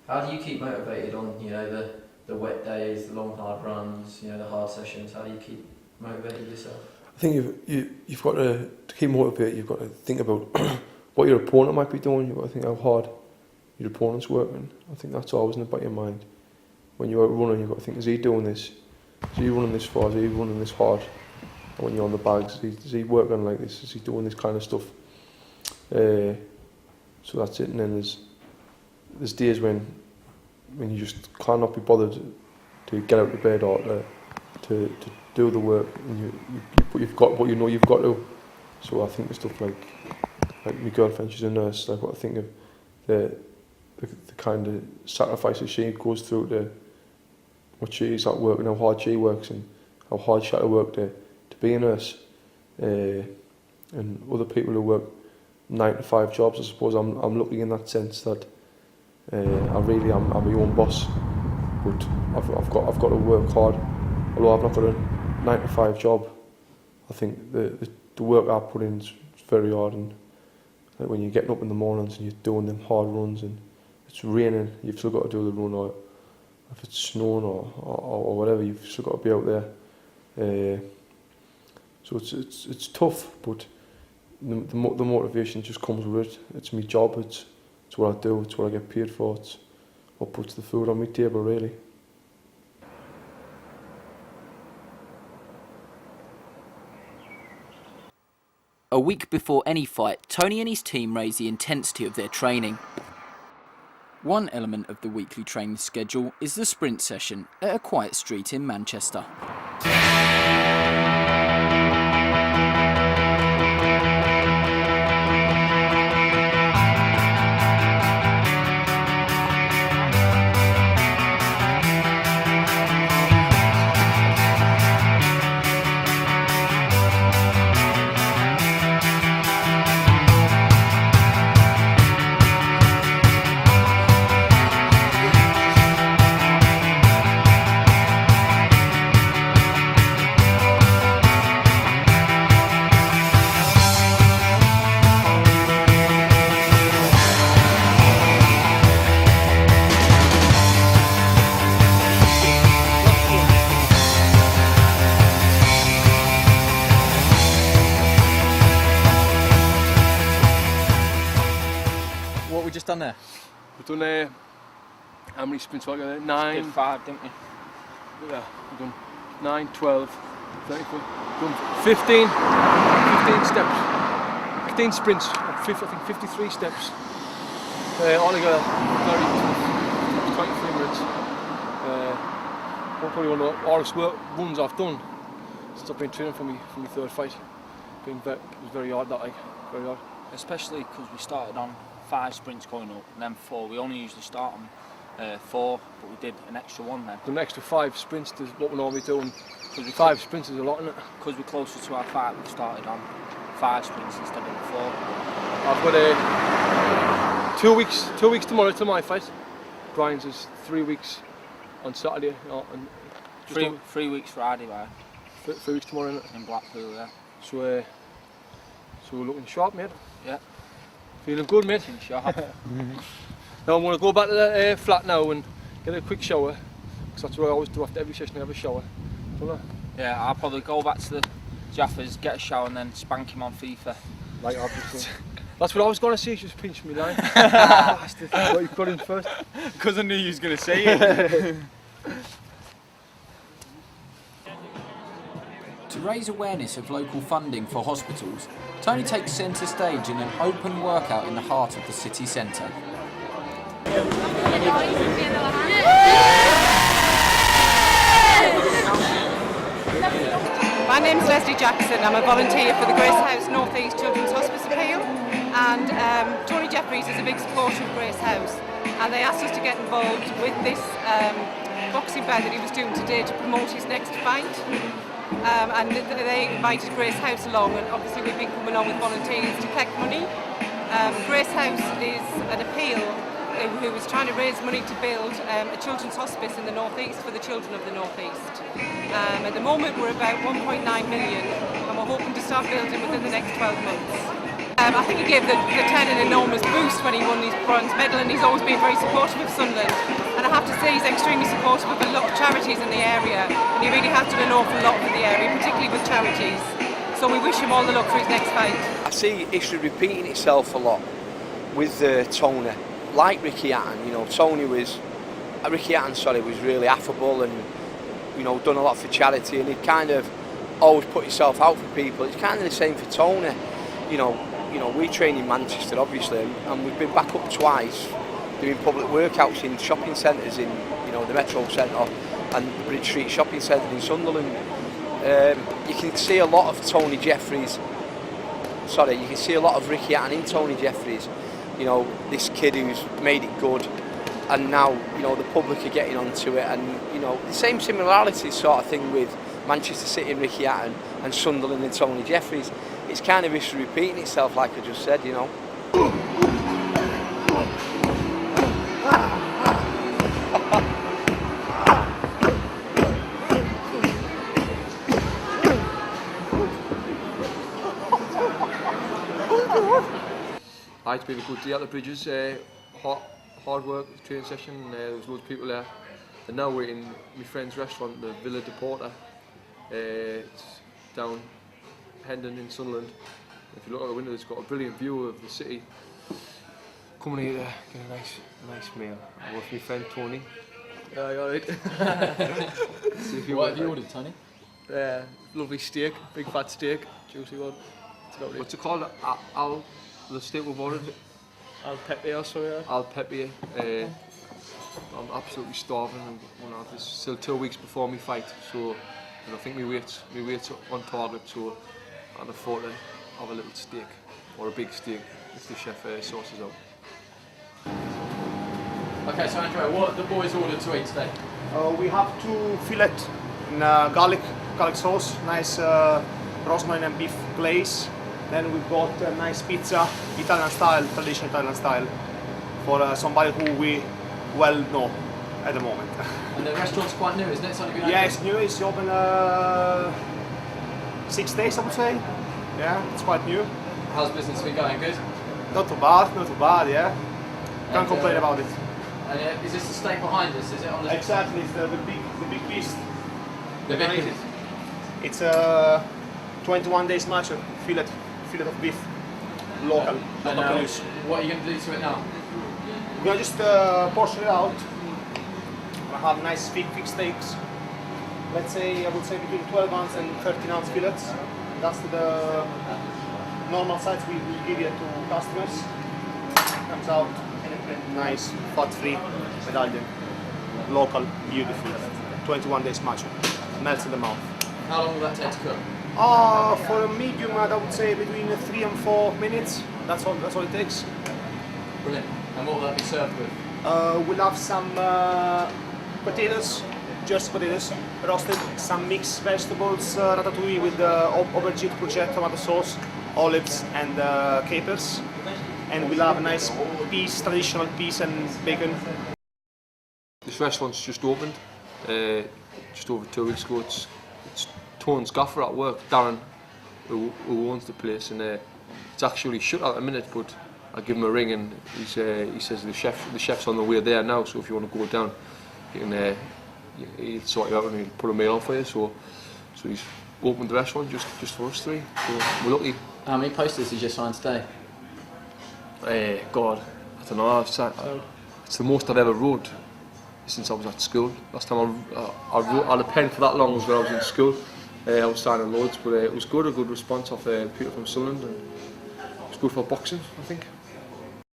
How do you keep motivated on, the wet days, the long hard runs, the hard sessions? How do you keep motivated yourself? I think you've got to keep motivated. You've got to think about what your opponent might be doing. You've got to think how hard your opponent's working. I think that's always in the back of your mind. When you're out running, you've got to think: is he doing this? Is he running this far? Is he running this hard? And when you're on the bags, is he working like this? Is he doing this kind of stuff? So that's it. And then there's days when you just cannot be bothered to get out of bed or to do the work, and you've got what you've got to. So I think the stuff like my girlfriend, she's a nurse. I've got to think of the kind of sacrifices she goes through to what she's at work and how hard she works and how hard she had to work to be a nurse. And other people who work 9 to 5 jobs, I suppose I'm lucky in that sense that I'm my own boss, but I've got to work hard. Although I've not got a 9 to 5 job, I think the work I put in is very hard. And like when you're getting up in the mornings and you're doing them hard runs and it's raining, you've still got to do the run, or if it's snowing or whatever, you've still got to be out there. So it's tough, but the motivation just comes with it. It's my job. It's what I do. It's what I get paid for. It's what puts the food on my table, really. A week before any fight, Tony and his team raise the intensity of their training. One element of the weekly training schedule is the sprint session at a quiet street in Manchester. What we just done there? We've done how many sprints were there? 9. Did 5, didn't we? Yeah, we've done 9, 12, 34. Done 15 steps. 15 sprints. I think 53 steps. Altogether, very tough. 23 minutes. Probably one of the hardest runs I've done since I've been training for my third fight. It was very hard that like, very hard. Especially because we started on 5 sprints going up and then 4. We only usually start on 4, but we did an extra one then. An extra 5 sprints is what we're normally doing. 5 sprints is a lot, isn't it? Because we're closer to our fight, we started on 5 sprints instead of 4. I've got 2 weeks tomorrow to my fight. Brian's is 3 weeks on Saturday. And 3 weeks Friday, right? 3 weeks tomorrow, isn't it? In Blackpool, yeah. So we're looking sharp, mate. Yeah. Feeling good, mate. Looking sharp. Now I'm going to go back to the flat now and get a quick shower, because that's what I always do after every session. I have a shower. Don't I? Yeah, I'll probably go back to the Jeffries, get a shower and then spank him on FIFA. Like obviously. That's what I was going to say. Just pinch me line. What you put in first? Because I knew you was going to say it. To raise awareness of local funding for hospitals, Tony takes centre stage in an open workout in the heart of the city centre. My name's Leslie Jackson. I'm a volunteer for the Grace House North East Children's Hospice Appeal, and Tony Jeffries is a big supporter of Grace House, and they asked us to get involved with this boxing bout that he was doing today to promote his next fight. And they invited Grace House along, and obviously we've been coming on with volunteers to collect money. Grace House is an appeal who was trying to raise money to build a children's hospice in the North East for the children of the North East. At the moment we're about 1.9 million, and we're hoping to start building within the next 12 months. I think he gave the 10 an enormous boost when he won his bronze medal, and he's always been very supportive of Sunderland. And I have to say he's extremely supportive of a lot of charities in the area, and he really has done an awful lot for the area, particularly with charities. So we wish him all the luck for his next fight. I see history repeating itself a lot with Tony. Like Ricky Hatton, you know, Ricky Hatton, was really affable and, you know, done a lot for charity, and he'd kind of always put himself out for people. It's kind of the same for Tony. You know, we train in Manchester, obviously, and we've been back up twice doing public workouts in shopping centres in, you know, the Metro Centre and the Bridge Street Shopping Centre in Sunderland. You can see a lot of Tony Jeffries. Sorry, you can see a lot of Ricky Hatton in Tony Jeffries. You know, this kid who's made it good, and now, you know, the public are getting onto it, and, you know, the same similarity sort of thing with Manchester City and Ricky Hatton and Sunderland and Tony Jeffries. It's kind of history repeating itself, like I just said, you know. It's been a good day at the Bridges. Hard work, training session. There was loads of people there. And now we're in my friend's restaurant, the Villa de Porta. It's down Hendon in Sunderland. If you look out the window, it's got a brilliant view of the city. Coming here to get a nice meal. I'm with my friend Tony. Yeah, you alright? What have you ordered, Tony? Lovely steak, big fat steak, juicy one. What's it called? The steak we've ordered. Al pepe also, yeah. Al pepe. I'm absolutely starving. It's still 2 weeks before my fight, so I think my weight's on target. So I'd have thought to have a little steak or a big steak if the chef sources out. Okay, so Andrea, what have the boys ordered to eat today? We have 2 fillet in garlic sauce, nice rosemary and beef glaze. Then we've got a nice pizza, Italian style, traditional Italian style, for somebody who we well know at the moment. And the restaurant's quite new, isn't it? It's only been open? Yeah, it's new. It's open 6 days, I would say. Yeah, it's quite new. How's business been going? Good? Not too bad, yeah. Can't complain about it. And is this the steak behind us? Is it on the... Exactly, it's the big piece. The big piece? It's a 21 days macho fillet of beef, local use. What are you going to do to it now? We're going to just portion it out. I have nice big steaks. Let's say, I would say between 12 ounce and 13 ounce fillets. That's the normal size we give it to customers. Comes out nice, fat-free medallion. Local, beautiful. 21 days macho. Melts in the mouth. How long will that take to cook? For a medium, I would say between 3 and 4 minutes. That's all it takes. Brilliant. And what will that be served with? We'll have some potatoes, just potatoes, roasted, some mixed vegetables, ratatouille with aubergine, courgette, tomato sauce, olives and capers. And we'll have a nice piece, traditional piece and bacon. This restaurant's just opened, just over 2 weeks ago. It's Tone's gaffer at work, Darren, who owns the place, and it's actually shut at the minute, but I give him a ring and he says the chef's on the way there now, so if you want to go down, you can he'll sort you out and he'll put a meal on for you. So he's opened the restaurant just for us three. So we're lucky. How many posters did you sign today? God, I don't know. It's the most I've ever wrote since I was at school. Last time I had a pen for that long was when I was in school. I was signing loads, but it was good, a good response off people from Sunderland. And it was good for boxing, I think.